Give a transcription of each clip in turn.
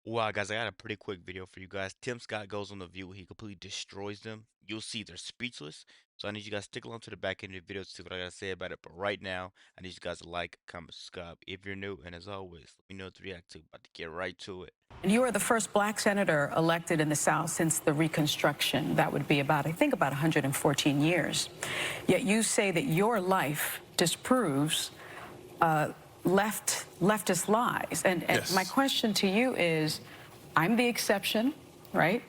Wow, guys, I got a pretty quick video for you guys. Tim Scott goes on The View. He completely destroys them. You'll see they're speechless. So I need you guys to stick along to the back end of the video to see what I got to say about it. But right now, I need you guys to like, comment, subscribe if you're new. And as always, let me know what to react to. About to get right to it. You are the first black senator elected in the South since the Reconstruction. That would be about, I think, about 114 years. Yet you say that your life disproves leftist lies. And Yes. my question to you is, I'm the exception, right?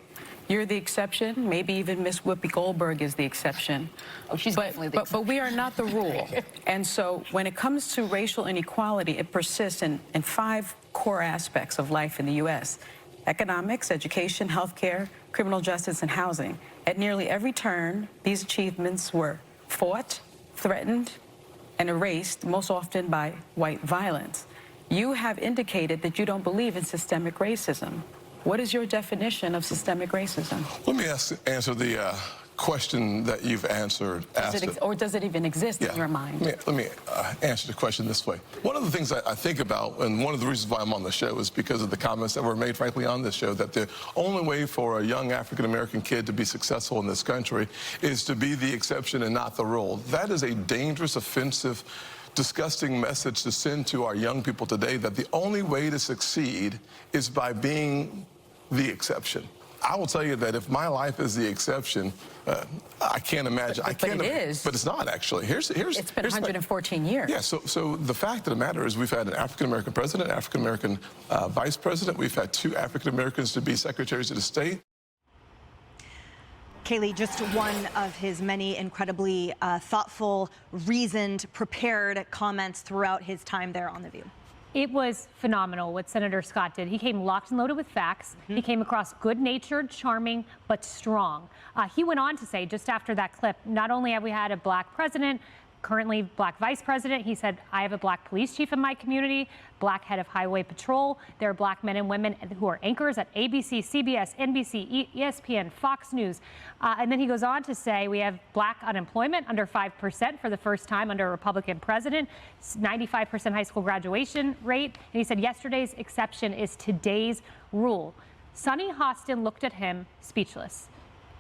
You're the exception. Maybe even Miss Whoopi Goldberg is the exception. Oh, she's definitely the but we are not the rule. And so when it comes to racial inequality, it persists in 5 core aspects of life in the U.S. Economics, education, healthcare, criminal justice, and housing. At nearly every turn, these achievements were fought, threatened, and erased, most often by white violence. You have indicated that you don't believe in systemic racism. What is your definition of systemic racism? Let me answer the question that you've asked Or does it even exist in your mind? Let me answer the question this way. One of the things I think about, and one of the reasons why I'm on the show, is because of the comments that were made, frankly, on this show, that the only way for a young African-American kid to be successful in this country is to be the exception and not the rule. That is a dangerous, offensive, disgusting message to send to our young people today, that the only way to succeed is by being the exception. I will tell you that if my life is the exception, I can't imagine. But it is. But it's not, actually. It's been 114 years. Yeah, so the fact of the matter is we've had an African-American president, African-American vice president. We've had 2 African-Americans to be secretaries of the state. Kaylee, just one of his many incredibly thoughtful, reasoned, prepared comments throughout his time there on The View. It was phenomenal what Senator Scott did. He came locked and loaded with facts. He came across good-natured, charming, but strong. He went on to say, just after that clip, not only have we had a black president, currently black vice president, he said, I have a black police chief in my community, black head of highway patrol. There are black men and women who are anchors at ABC, CBS, NBC, ESPN, Fox News. And then he goes on to say we have black unemployment under 5% for the first time under a Republican president, 95% high school graduation rate. And he said yesterday's exception is today's rule. Sonny Hostin looked at him speechless.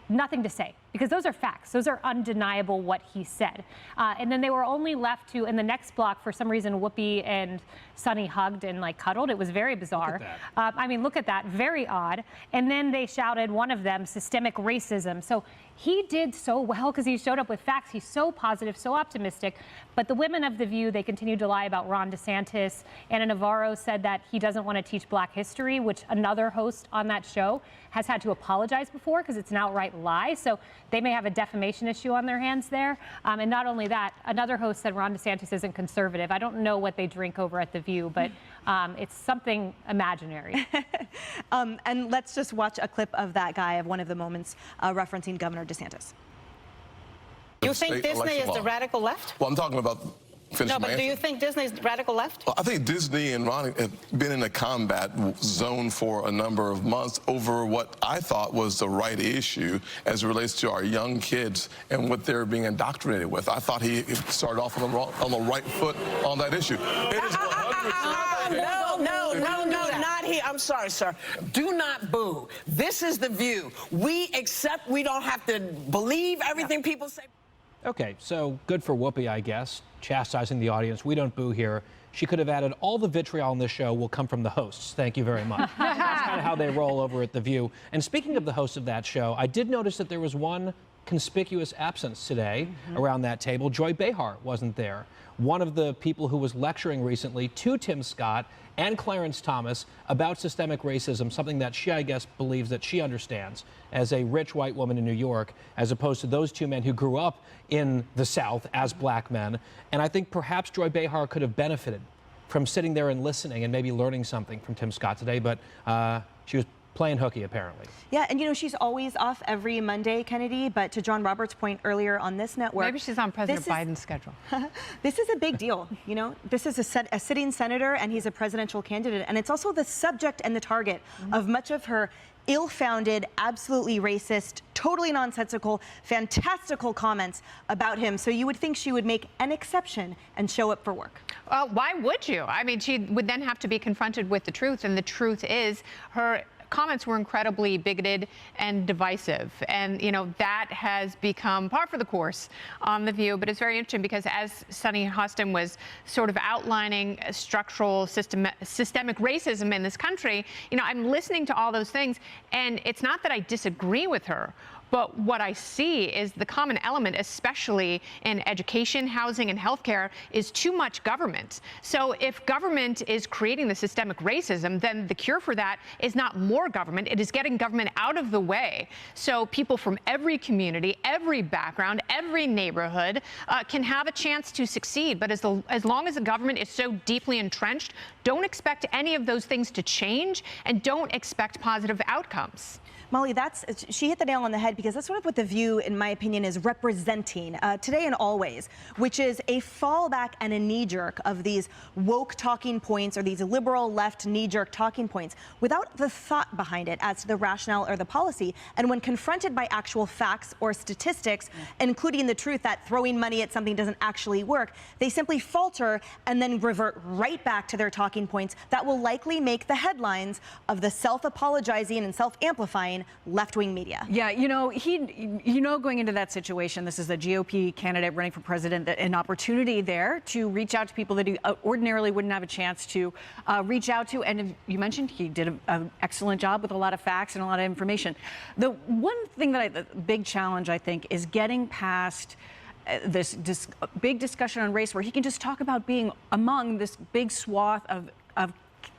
Nothing to say, because those are facts. Those are undeniable what he said. And then they were only left to, in the next block, for some reason, Whoopi and Sonny hugged and like cuddled. It was very bizarre. I mean, look at that, very odd. And then they shouted, one of them, systemic racism. So he did so well because he showed up with facts. He's so positive, so optimistic. But the women of The View, they continued to lie about Ron DeSantis. Anna Navarro said that he doesn't want to teach black history, which another host on that show has had to apologize before because it's an outright lie. So they may have a defamation issue on their hands there. And not only that, another host said Ron DeSantis isn't conservative. I don't know what they drink over at The View, but it's something imaginary. And let's just watch a clip of that guy, of one of the moments referencing Governor DeSantis. You think Disney is the radical left? Well, I'm talking about... No, but do you think Disney's radical left? Well, I think Disney and Ron have been in a combat zone for a number of months over what I thought was the right issue as it relates to our young kids and what they're being indoctrinated with. I thought he started off on the right foot on that issue. It is 100%. No, not here. I'm sorry, sir. Do not boo. This is The View. We accept, we don't have to believe everything people say. Okay, so good for Whoopi, I guess, chastising the audience. We don't boo here. She could have added all the vitriol in this show will come from the hosts. Thank you very much. That's kind of how they roll over at The View. And speaking of the hosts of that show, I did notice that there was one conspicuous absence today around that table. Joy Behar wasn't there. One of the people who was lecturing recently to Tim Scott and Clarence Thomas about systemic racism, something that she, I guess, believes that she understands as a rich white woman in New York, as opposed to those 2 men who grew up in the South as black men. And I think perhaps Joy Behar could have benefited from sitting there and listening and maybe learning something from Tim Scott today, but she was playing hooky, apparently. Yeah, and you know, she's always off every Monday, Kennedy, but to John Roberts' point earlier on this network. Maybe she's on President Biden's schedule. This is a big deal, you know? This is a sitting senator, and he's a presidential candidate, and it's also the subject and the target of much of her ill-founded, absolutely racist, totally nonsensical, fantastical comments about him. So you would think she would make an exception and show up for work. Why would you? I mean, she would then have to be confronted with the truth, and the truth is her comments were incredibly bigoted and divisive. And, you know, that has become par for the course on The View. But it's very interesting because as Sunny Hostin was sort of outlining structural systemic racism in this country, you know, I'm listening to all those things. And it's not that I disagree with her, but what I see is the common element, especially in education, housing, and healthcare, is too much government. So if government is creating the systemic racism, then the cure for that is not more government. It is getting government out of the way so people from every community, every background, every neighborhood can have a chance to succeed. But as long as the government is so deeply entrenched, don't expect any of those things to change and don't expect positive outcomes. Molly, she hit the nail on the head because that's sort of what The View, in my opinion, is representing today and always, which is a fallback and a knee-jerk of these woke talking points or these liberal left knee-jerk talking points without the thought behind it as to the rationale or the policy. And when confronted by actual facts or statistics, including the truth that throwing money at something doesn't actually work, they simply falter and then revert right back to their talking points that will likely make the headlines of the self-apologizing and self-amplifying left-wing media. Yeah, you know, going into that situation, this is a GOP candidate running for president, an opportunity there to reach out to people that he ordinarily wouldn't have a chance to reach out to. And you mentioned he did an excellent job with a lot of facts and a lot of information. The one thing the big challenge, I think, is getting past this big discussion on race where he can just talk about being among this big swath of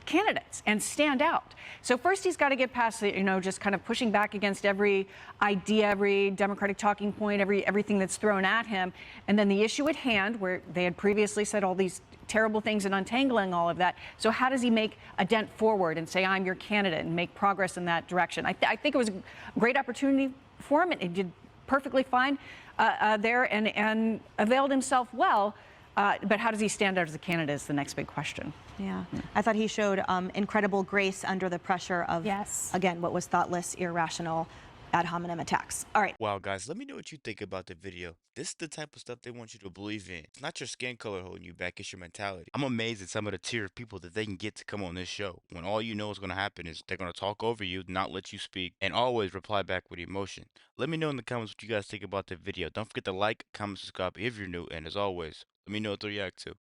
candidates and stand out. So first he's got to get past the, just kind of pushing back against every idea, every Democratic talking point, everything that's thrown at him. And then the issue at hand, where they had previously said all these terrible things and untangling all of that. So how does he make a dent forward and say, I'm your candidate, and make progress in that direction? I think it was a great opportunity for him, and he did perfectly fine there and availed himself well. But how does he stand out as a candidate is the next big question. Yeah. I thought he showed incredible grace under the pressure of, again, what was thoughtless, irrational, ad hominem attacks. All right. Wow, guys, let me know what you think about the video. This is the type of stuff they want you to believe in. It's not your skin color holding you back, it's your mentality. I'm amazed at some of the tier of people that they can get to come on this show when all you know is going to happen is they're going to talk over you, not let you speak, and always reply back with emotion. Let me know in the comments what you guys think about the video. Don't forget to like, comment, subscribe if you're new, and as always, let me know what to react to.